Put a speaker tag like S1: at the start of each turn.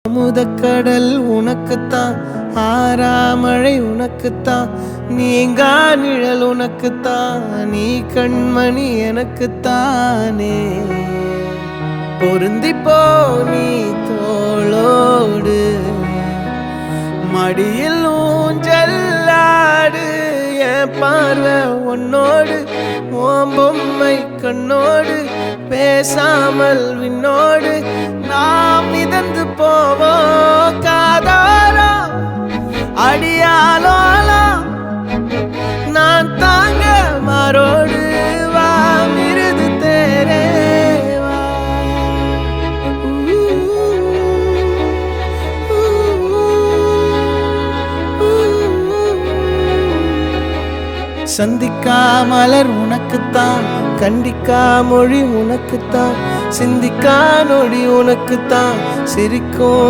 S1: அமுதக்கடல் உனக்குத்தான், ஆறாமழை உனக்குத்தான், நீங்கா நிழல் உனக்குத்தான், நீ கண்மணி எனக்குத்தானே. பொருந்திப்போ நீ தோளோடு, மடியில் ஊஞ்சல்லாடு, என் பார்வை உன்னோடு, ஓம் பொம்மை கண்ணோடு, பேசாமல் விண்ணோடு நாம் மிதந்து போவோம் காதாரோ அடியாலோலா, நான் தாங்க மாறோடு வா மிருது தேரேவா. சந்திக்கா மலர் உனக்குத்தான், கண்டிக்கா மொழி உனக்குத்தான், சிந்திக்கா நொடி உனக்குத்தான், சிரிக்கும்